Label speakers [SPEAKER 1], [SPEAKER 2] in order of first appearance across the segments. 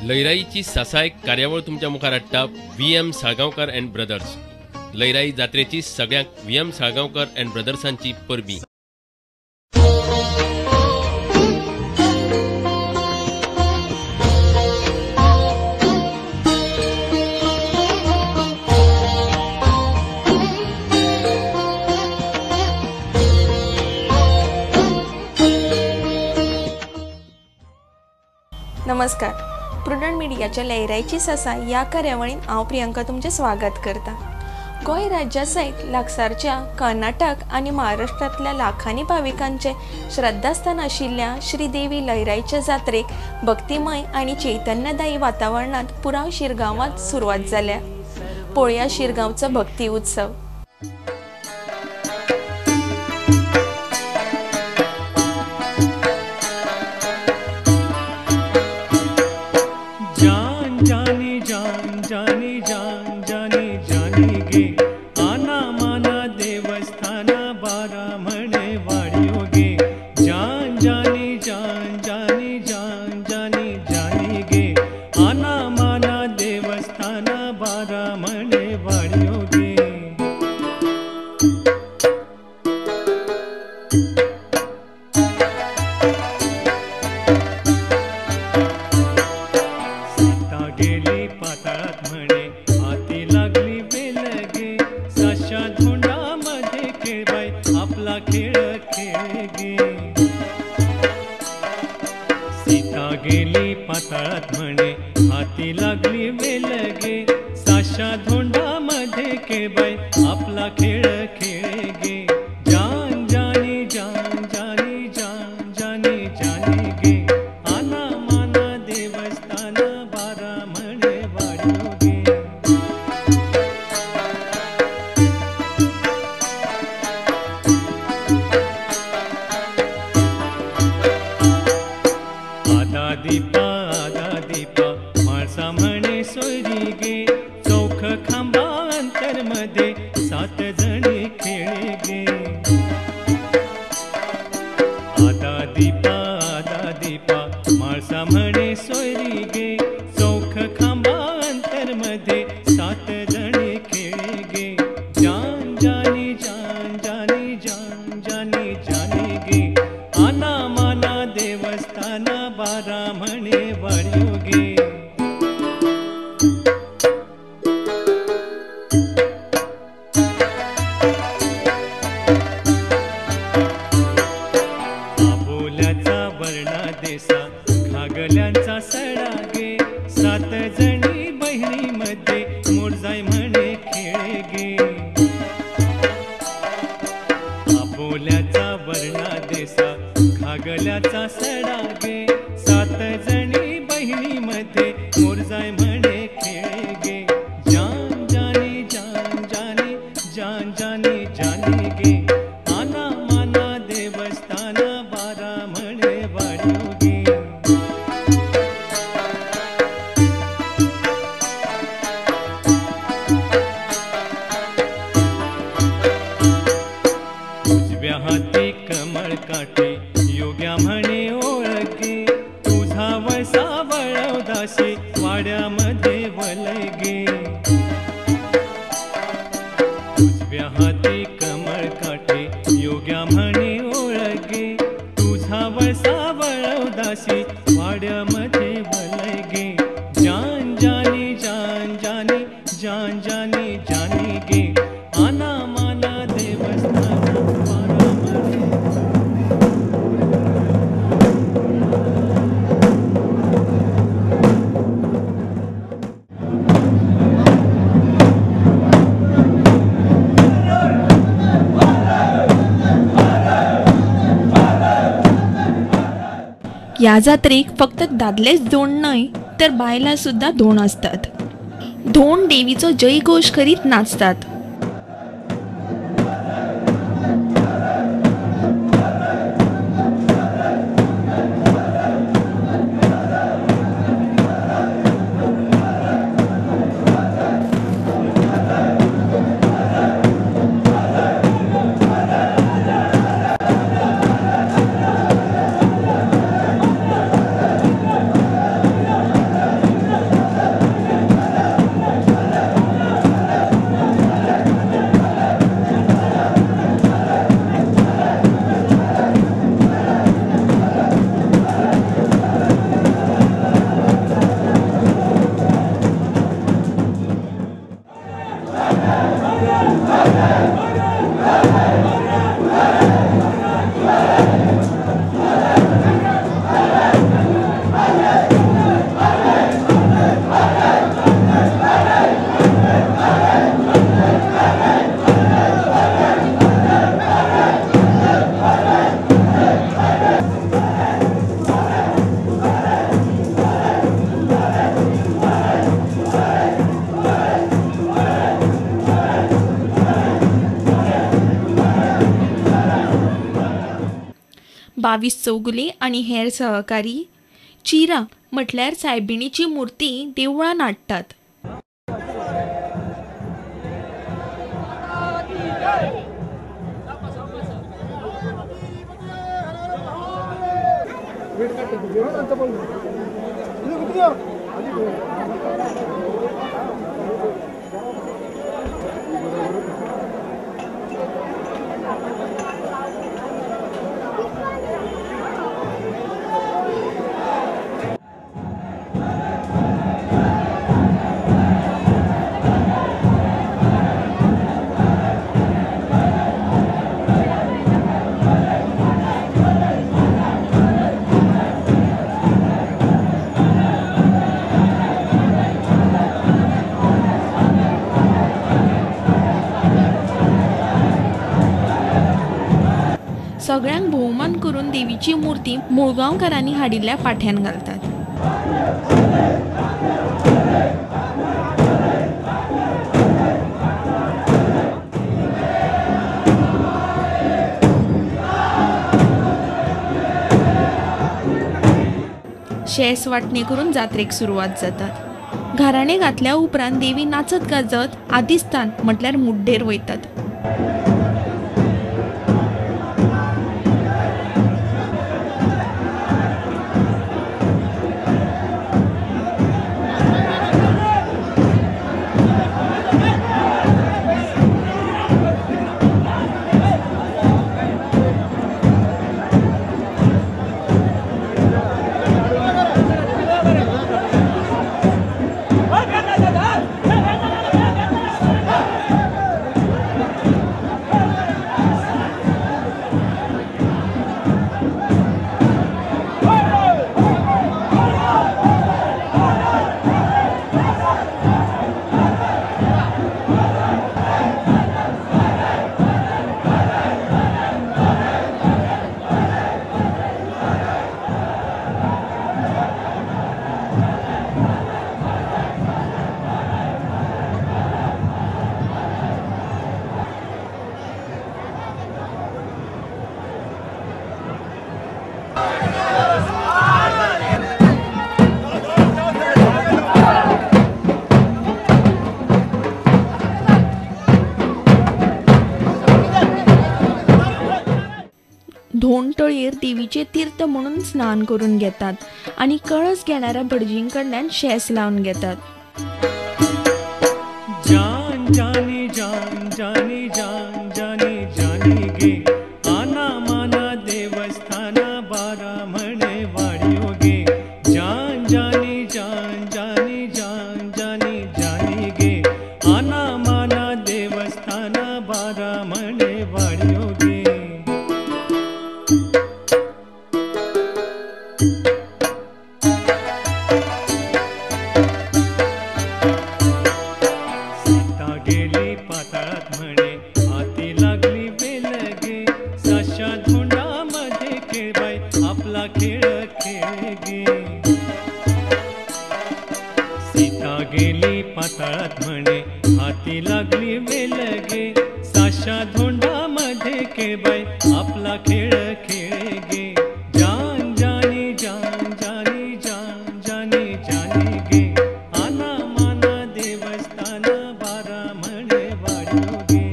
[SPEAKER 1] लयराईची सासाय कार्यावळ तुमच्या मुखार हाडटा VM साळगांवकर अँड ब्रदर्स. लयराई जात्रेची सगळ्यांक VM साळगांवकर अँड ब्रदर्सांची परबीं.
[SPEAKER 2] नमस्कार. प्रुडंट मिडियाच्या लयराईची सासाय या कार्यावळीन हांव प्रियंका तुमचे स्वागत करता. गोंय राज्या सयत लागसारच्या कर्नाटक आनी महाराष्ट्रांतल्या लाखांनी भाविकांचे श्रद्धास्थान आशिल्ल्या श्रीदेवी लयराईच्या जात्रेक भक्तिमय आनी चैतन्यदायी वातावरणात पुराय शिरगांवात सुरवात जाल्या. पळोवया शिरगांवचो भक्ती उत्सव. ह्या जात्रेक फक्त दादलेच धोंड न्हय तर बायलां सुद्धा धोंड आसतात. धोंड देवीचो जयघोश करीत नाचतात. 22 चौगुले आणि हेर सहकारी. चिरा म्हटल्यार सायबिणीची मुर्ती देवळान हाडटात. सगळ्यांक भोवमान करून देवीची मूर्ती मुळगांवकारांनी हाडिल्ल्या पाठ्यान घालतात. शेस वाटणे करून जात्रेक सुरवात जातात. घराणे घातल्या उपरांत देवी नाचत गाजत आदिस्तान म्हटल्यार मुड्डेर वयतात. धोंडतळयेर देवीचे तीर्थ म्हणून स्नान करून घेतात आणि कळस घेणाऱ्या भटजींकडल्यान शेस लावून घेतात.
[SPEAKER 3] जान जानी जान जानी जान जानी जानी गे आना माना देवस्थाना बारा म्हणे वाडियो गे. जान जानी जान जानी जान जानी जानी गे आना माना देवस्थाना बारा म्हणे वाडियो गे. गेली पाताळात म्हणे हाती लागली वेलगे. साशा धोंडामध्ये खेळबाई आपला खेळ खेळ गे. सीता गेली पाताळात म्हणे हाती लागली वेलगे. साशा धोंडामध्ये खेळबाई आपला खेळ खेळ गे. जान जानी जान जानी जान जानी जानी गे आना माना देवस्थाना बारा म्हणे वाडियो गे.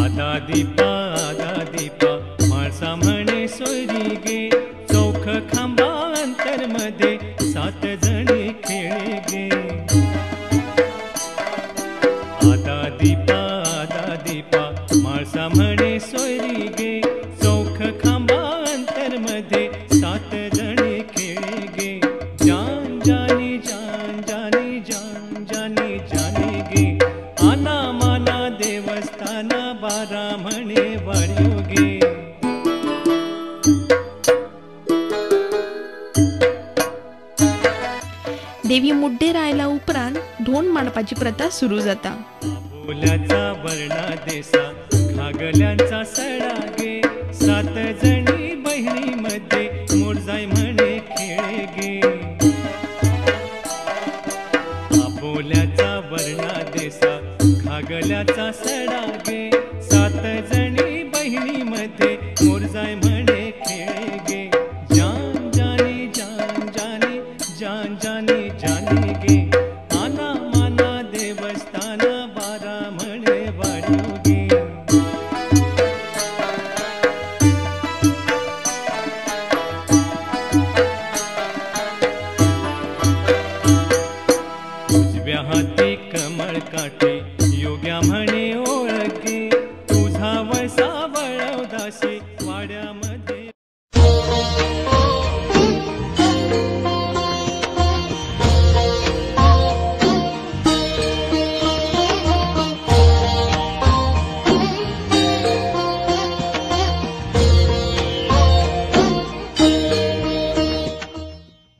[SPEAKER 3] आदा दीपा माळसा म्हणे सोयरी गे. चौख खांबा अंतर मध्ये 7 जणी खेळे गे. आदा दीपा माळसा म्हणे सोयरी गे. चौख खांबा अंतर मध्ये 7 जणी खेळे गे. जान जानी जान जानी जान जानी जानी गे आना माना देवस्थाना बारा म्हणे वाडियो गे.
[SPEAKER 2] देवी मुड्डेर आयल्या उपरांत धोंड मांडपाची प्रथा सुरू जाता.
[SPEAKER 3] बोल्याचा वर्णा देसा खागल्यांचा सडा गे. 7 जणी बहिणी मध्ये मोडजाय म्हणे खेळ गे. गे, 7 जणी बहिणीमध्ये मोरजाय म्हणे खेळ गे. जान जानी जान जानी जान जानी जानी गे, आना माना देवस्थान, 12 म्हणे वाढीव गे. उजव्या हाती कमळ काठी, योग्या म्हणे